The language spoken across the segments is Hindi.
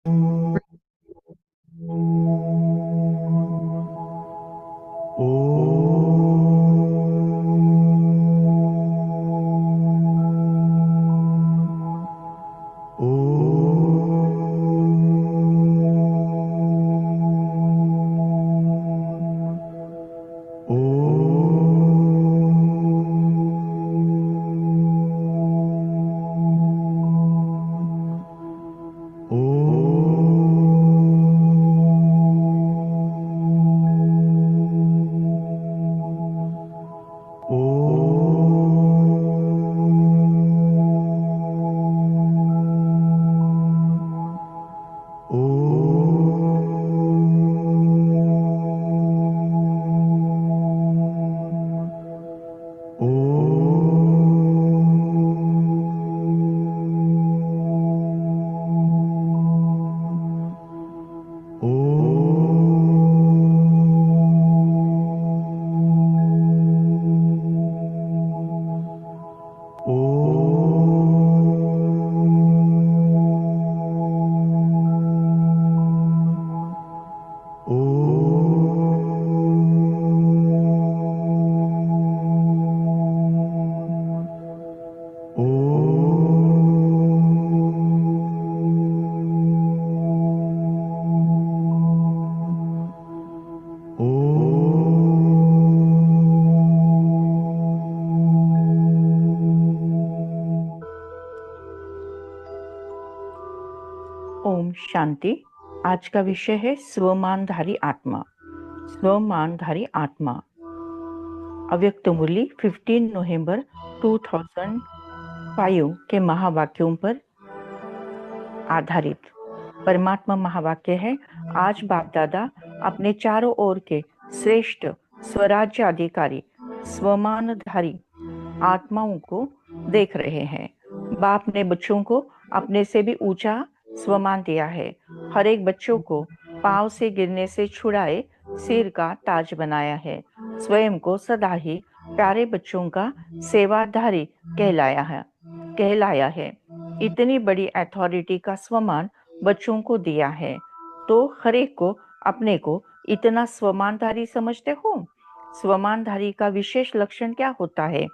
ओम शांति। आज का विषय है स्वमानधारी आत्मा। स्वमानधारी आत्मा। अव्यक्त मुरली 15 नवंबर 2005 के महावाक्यों पर आधारित परमात्मा महावाक्य है। आज बाप दादा अपने चारों ओर के श्रेष्ठ स्वराज्य अधिकारी स्वमानधारी आत्माओं को देख रहे हैं। बाप ने बच्चों को अपने से भी ऊंचा स्वमान दिया है। हर एक बच्चों को पांव से गिरने से छुड़ाए सिर का ताज बनाया है। स्वयं को सदा ही प्यारे बच्चों का सेवाधारी कहलाया है। इतनी बड़ी अथॉरिटी का स्वमान बच्चों को दिया है, तो हर एक को अपने को इतना स्वमानधारी समझते हो। स्वमानधारी का विशेष लक्षण क्या होता है?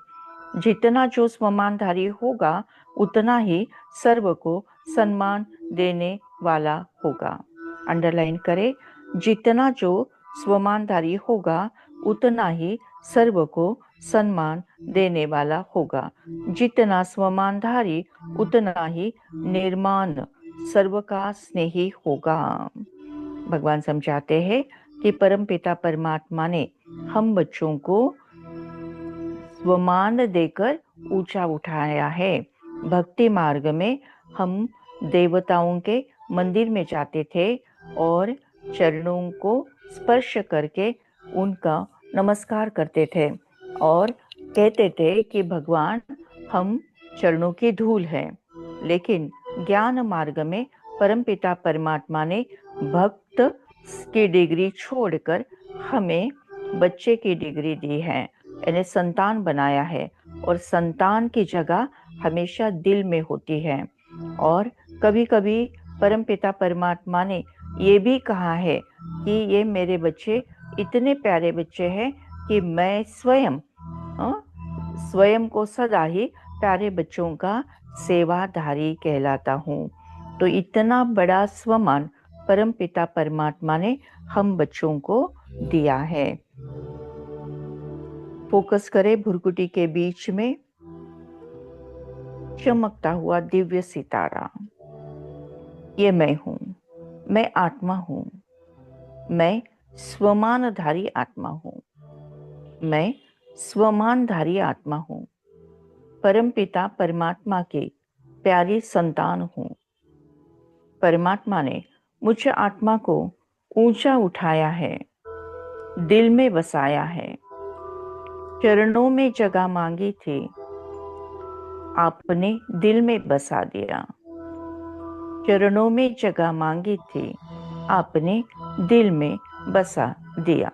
जितना जो स्वमानधारी होगा उतना ही सर्व को सम्मान देने वाला होगा। अंडरलाइन करें, जितना जो स्वमानधारी होगा उतना ही सर्व को सम्मान देने वाला होगा। जितना स्वमानधारी उतना ही निर्माण सर्व का स्नेही होगा। भगवान समझाते हैं कि परमपिता परमात्मा ने हम बच्चों को स्वमान देकर ऊंचा उठाया है। भक्ति मार्ग में हम देवताओं के मंदिर में जाते थे और चरणों को स्पर्श करके उनका नमस्कार करते थे और कहते थे कि भगवान हम चरणों की धूल हैं। लेकिन ज्ञान मार्ग में परमपिता परमात्मा ने भक्त की डिग्री छोड़कर हमें बच्चे की डिग्री दी है, यानी संतान बनाया है। और संतान की जगह हमेशा दिल में होती है। और कभी कभी परमपिता परमात्मा ने ये भी कहा है कि ये मेरे बच्चे इतने प्यारे बच्चे हैं कि मैं स्वयं को सदा ही प्यारे बच्चों का सेवाधारी कहलाता हूँ। तो इतना बड़ा स्वमान परमपिता परमात्मा ने हम बच्चों को दिया है। फोकस करें भुरकुटी के बीच में चमकता हुआ दिव्य सितारा। ये मैं हूँ, मैं आत्मा हूँ, मैं स्वमानधारी आत्मा हूँ, मैं स्वमानधारी आत्मा हूँ, परमपिता परमात्मा की प्यारी संतान हूँ। परमात्मा ने मुझ आत्मा को ऊंचा उठाया है, दिल में बसाया है। चरणों में जगह मांगी थी, आपने दिल में बसा दिया। चरणों में जगह मांगी थी, आपने दिल में बसा दिया।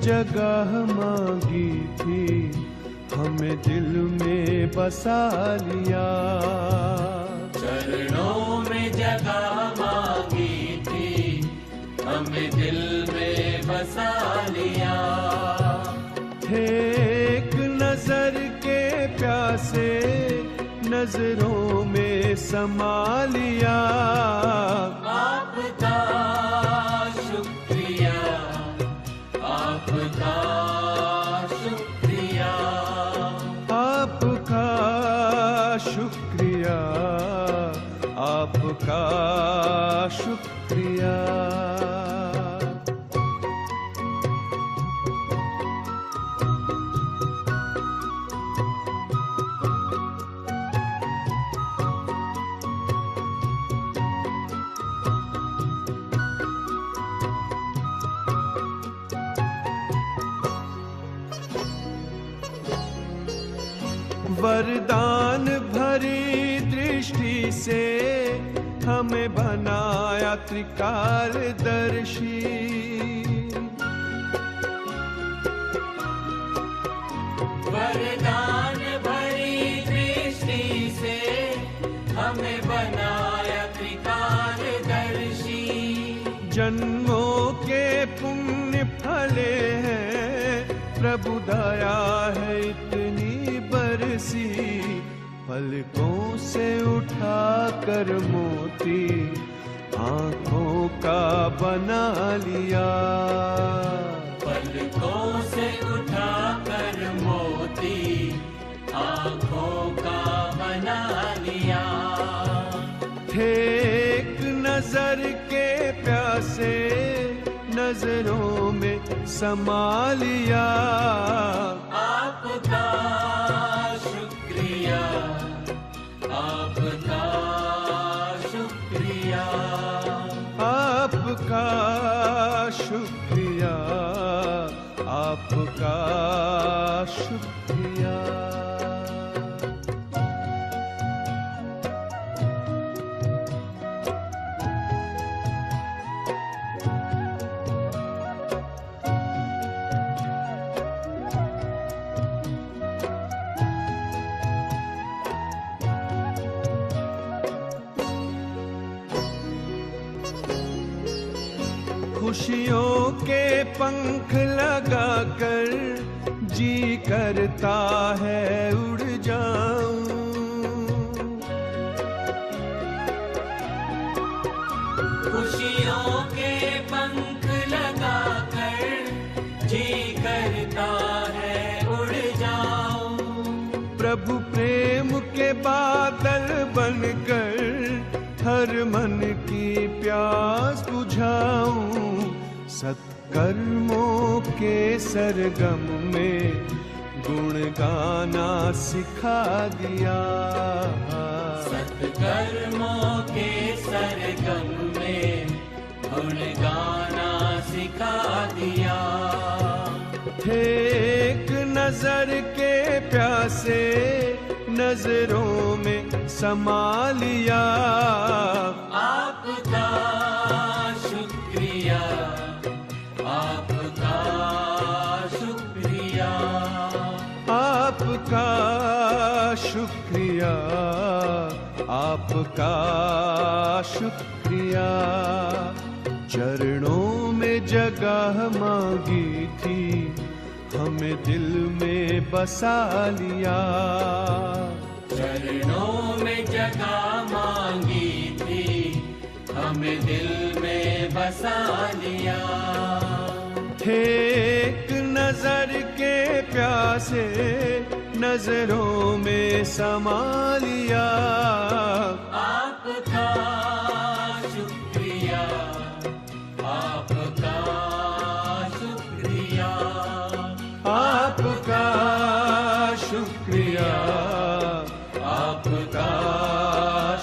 जगह मांगी थी, हमें दिल में बसा लिया। चरणों में जगह मांगी थी, हमें दिल में बसा लिया। थे एक नजर के प्यासे, नजरों में समा लिया। आपका शुक्रिया, आपका शुक्रिया, आपका शुक्रिया, आपका शुक्रिया। वरदान भरी दृष्टि से हमें बनाया त्रिकालदर्शी। वरदान भरी दृष्टि से हमें बनाया त्रिकालदर्शी। जन्मों के पुण्य फले हैं, प्रभु दया है इतनी बरसी। पलकों से उठा कर मोती आंखों का बना लिया। पलकों से उठा कर मोती आंखों का बना लिया। थे एक नजर के प्यासे, नजरों में समा लिया। आपका शुक्रिया, आपका शुक्रिया, आपका शुक्रिया, आपका शुक्रिया। खुशियों के पंख लगाकर जी करता है उड़ जाऊं। खुशियों के पंख लगाकर जी करता है उड़ जाऊं। प्रभु प्रेम के बादल बनकर हर मन की प्यास बुझाऊं। सत्कर्मों के सरगम में गुण गाना सिखा दिया। सत्कर्मों के सरगम में गुण गाना सिखा दिया। थे एक नजर के प्यासे, नजरों में समा लिया। आपका शुक्रिया, आपका शुक्रिया, आपका शुक्रिया, आपका शुक्रिया। चरणों में जगह मांगी थी, हमें दिल में बसा लिया। चरणों में जगह मांगी थी, हमें दिल में बसा लिया। थे एक नजर के प्यासे, नजरों में समा लिया। आपका शुक्रिया, आपका शुक्रिया, आपका शुक्रिया, आपका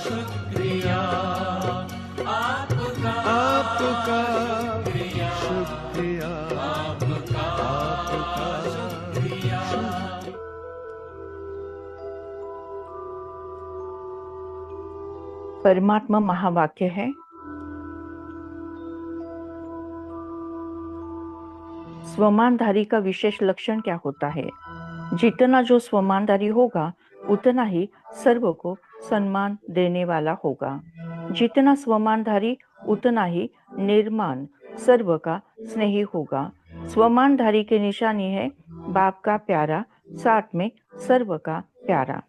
शुक्रिया, आपका आपका शुक्रिया, शुक्रिया, आपका शुक्रिया। परमात्मा महावाक्य है, स्वमानधारी का विशेष लक्षण क्या होता है? जितना जो स्वमानधारी होगा उतना ही सर्व को सम्मान देने वाला होगा। जितना स्वमानधारी उतना ही निर्माण सर्व का स्नेही होगा। स्वमानधारी की निशानी है बाप का प्यारा, साथ में सर्व का प्यारा।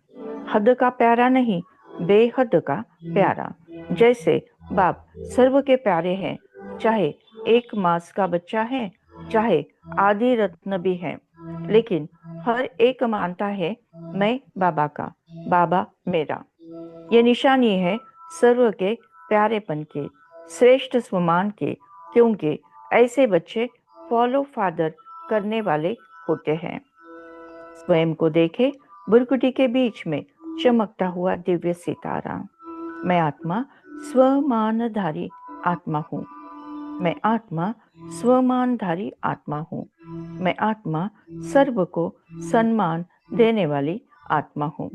हद का प्यारा नहीं, बेहद का प्यारा। जैसे बाप सर्व के प्यारे हैं, चाहे एक मास का बच्चा है, चाहे आदि रत्न भी है, लेकिन हर एक मानता है मैं बाबा का, बाबा मेरा। ये निशानी है सर्व के प्यारेपन के, श्रेष्ठ स्वमान के, क्योंकि ऐसे बच्चे फॉलो फादर करने वाले होते हैं। स्वयं को देखे बुरकुटी के बीच में चमकता हुआ दिव्य सितारा। मैं आत्मा स्वमानधारी आत्मा हूँ। मैं आत्मा स्वमानधारी आत्मा हूँ। मैं आत्मा सर्व को सम्मान देने वाली आत्मा हूँ।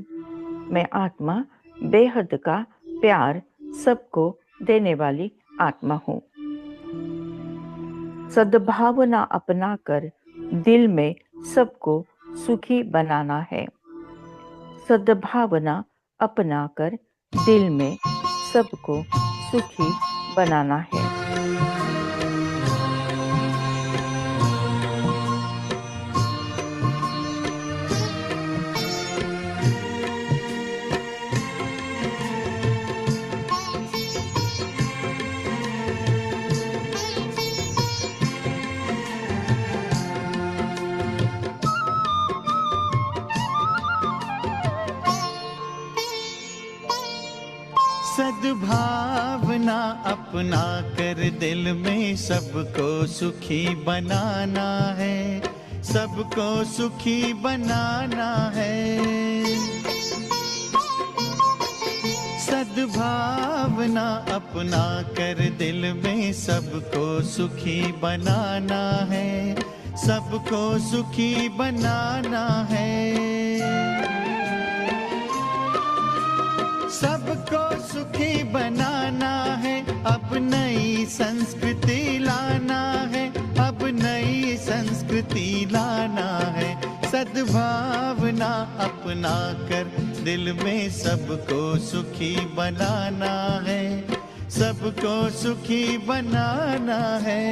मैं आत्मा बेहद का प्यार सबको देने वाली आत्मा हूँ। सद्भावना अपनाकर दिल में सबको सुखी बनाना है। सद्भावना अपनाकर दिल में सबको सुखी बनाना है। सद्भावना अपना कर दिल में सबको सुखी बनाना है, सबको सुखी बनाना है। सद्भावना अपना कर दिल में सबको सुखी बनाना है, सबको सुखी बनाना है। सबको सुखी बनाना है, अब नई संस्कृति लाना है, अब नई संस्कृति लाना है। सद्भावना अपना कर दिल में सबको सुखी बनाना है, सबको सुखी बनाना है।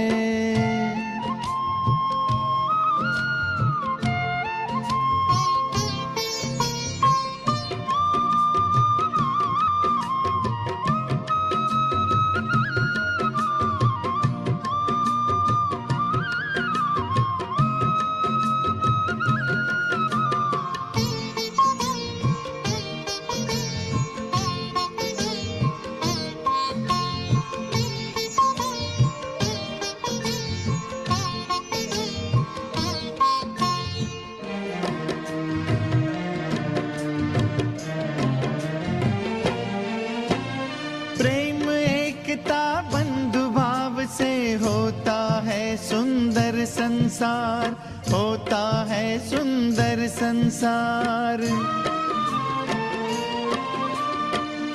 संसार होता है सुंदर संसार।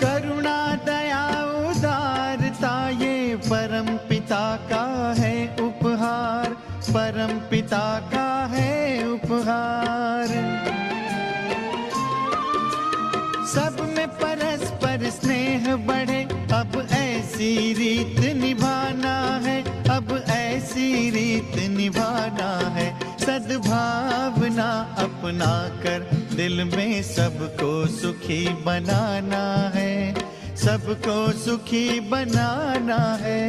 करुणा दया उदारता ये परम पिता का है उपहार, परम पिता का है उपहार। सब में परस्पर स्नेह बढ़े, अब ऐसी रीत निभाना है, अब ऐसी रीत निभाना है। सद्भावना अपना कर दिल में सबको सुखी बनाना है, सबको सुखी बनाना है।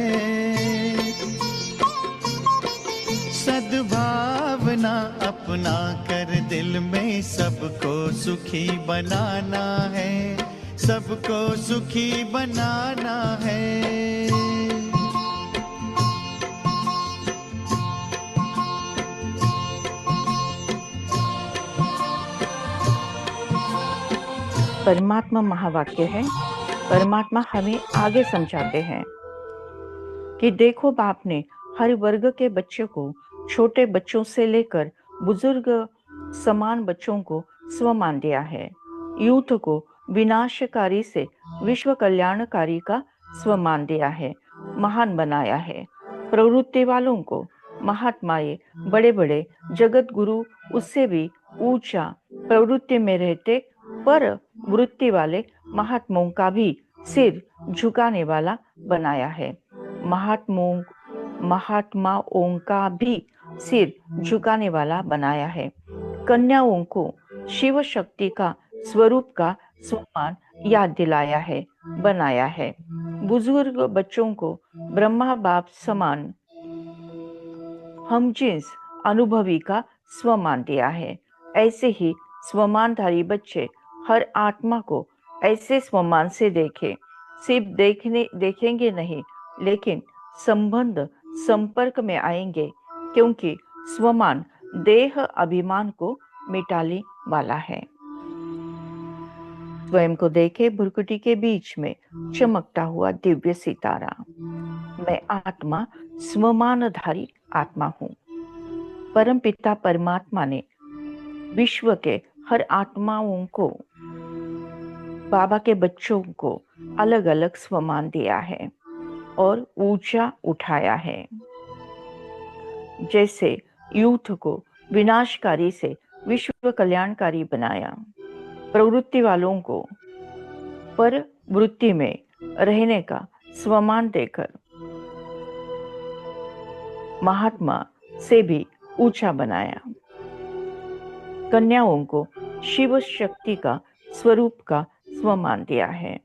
सद्भावना अपना कर दिल में सबको सुखी बनाना है, सबको सुखी बनाना है। परमात्मा महावाक्य है। परमात्मा हमें आगे समझाते हैं कि देखो बाप ने हर वर्ग के बच्चे को, छोटे बच्चों से लेकर बुजुर्ग समान बच्चों को स्वमान दिया है। यूथ को विनाशकारी से विश्व कल्याणकारी का स्वमान दिया है, महान बनाया है। प्रवृत्ति वालों को महात्माएं, बड़े बड़े जगत गुरु उससे भी ऊंचा प्रवृत्ति में रहते, पर वृत्ति वाले महात्माओं का भी सिर झुकाने वाला बनाया है। महात्माओं का भी सिर झुकाने वाला बनाया है। कन्याओं को शिव शक्ति का स्वरूप का सम्मान याद दिलाया है, बनाया है। बुजुर्ग बच्चों को ब्रह्मा बाप समान हमजिन्स अनुभवी का स्वमान दिया है। ऐसे ही स्वमानधारी बच्चे हर आत्मा को ऐसे स्वमान से देखें। सिर्फ देखेंगे नहीं, लेकिन संबंध संपर्क में आएंगे, क्योंकि स्वमान देह अभिमान को मिटाने वाला है। स्वयं को देखे भुरकुटी के बीच में चमकता हुआ दिव्य सितारा। मैं आत्मा स्वमानधारी आत्मा हूँ। परमपिता परमात्मा ने विश्व के हर आत्माओं को, बाबा के बच्चों को अलग अलग स्वमान दिया है और ऊंचा उठाया है। जैसे यूथ को विनाशकारी से विश्व कल्याणकारी बनाया, प्रवृत्ति वालों को पर वृत्ति में रहने का स्वमान देकर महात्मा से भी ऊंचा बनाया। कन्याओं को शिव शक्ति का स्वरूप का स्वमान दिया है।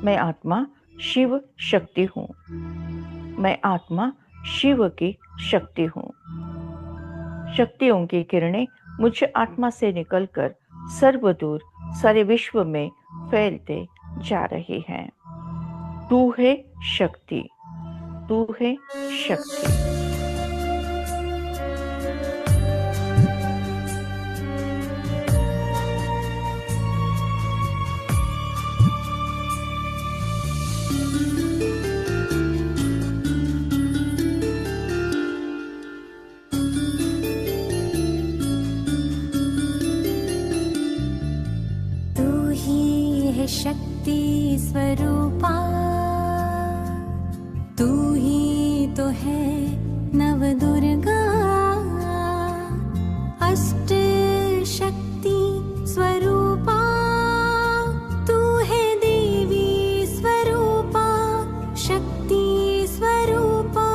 मैं आत्मा शिव शक्ति हूँ। मैं आत्मा शिव की शक्ति हूँ। शक्तियों की किरणें मुझ आत्मा से निकलकर सर्वदूर सारे विश्व में फैलते जा रही हैं। तू है शक्ति, तू है शक्ति। शक्ति स्वरूपा, तू ही तो है नव दुर्गा। अष्ट शक्ति स्वरूपा, तू है देवी स्वरूपा, शक्ति स्वरूपा।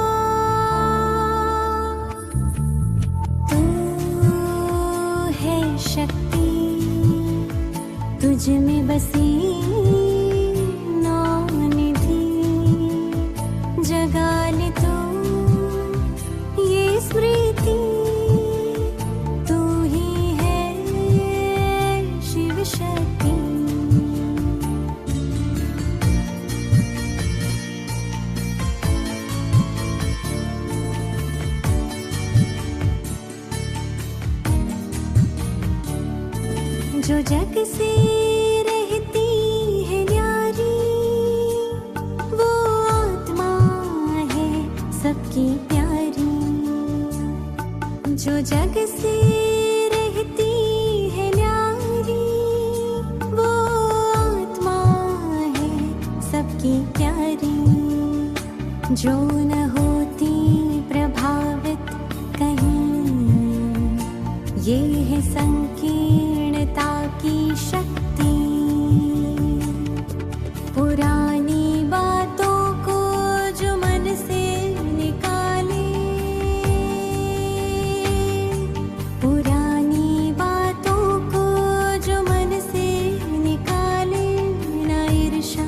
तू है शक्ति, तुझ में बसी जो जग से रहती है न्यारी, वो आत्मा है सबकी प्यारी। जो जग से रहती है न्यारी, वो आत्मा है सबकी प्यारी। जो न होती प्रभावित कहीं, ये है संकीर्णता की शक्ति। पुरानी बातों को जो मन से निकाले, पुरानी बातों को जो मन से निकाले, ना ईर्ष्या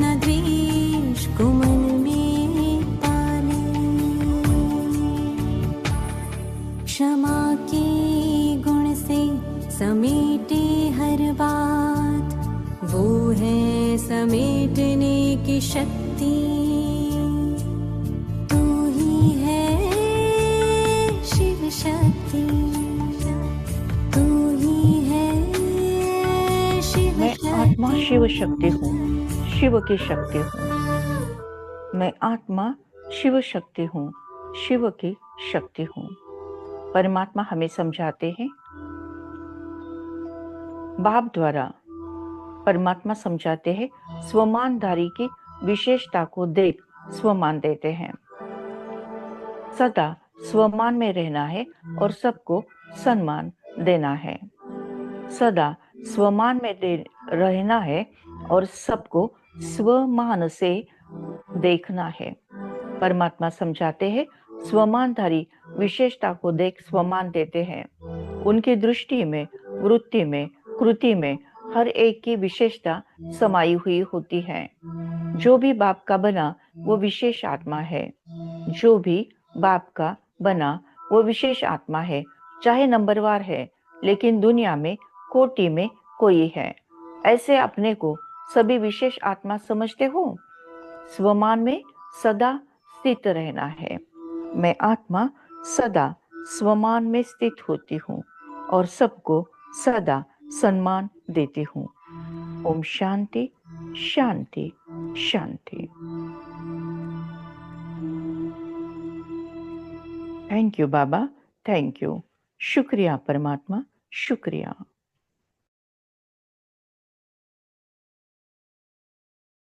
ना द्वेष को मन में पाले। क्षमा के गुण से समेटे हर बात, वो है समेटने की शक्ति। तू ही है शिव शक्ति, तू ही है शिव मैं शक्ति। आत्मा शिव शक्ति हूँ, शिव की शक्ति हूँ। मैं आत्मा शिव शक्ति हूँ, शिव की शक्ति हूँ। परमात्मा हमें समझाते हैं, बाप द्वारा परमात्मा समझाते हैं, स्वमानधारी की विशेषता को देख स्वमान देते हैं। सदा स्वमान में रहना है और सबको सम्मान देना है। सदा स्वमान में रहना है और सबको स्वमान से देखना है। परमात्मा समझाते हैं, स्वमानधारी विशेषता को देख स्वमान देते हैं। उनकी दृष्टि में, वृत्ति में, कृति में हर एक की विशेषता समाई हुई होती है। जो भी बाप का बना वो विशेष आत्मा है। जो भी बाप का बना वो विशेष आत्मा है, चाहे नंबरवार है, लेकिन दुनिया में कोटि में कोई है। ऐसे अपने को सभी विशेष आत्मा समझते हो। स्वमान में सदा स्थित रहना है। मैं आत्मा सदा स्वमान में स्थित होती हूँ और सबको सदा सम्मान देती हूँ। ओम शांति शांति शांति। थैंक यू बाबा, थैंक यू। शुक्रिया परमात्मा, शुक्रिया।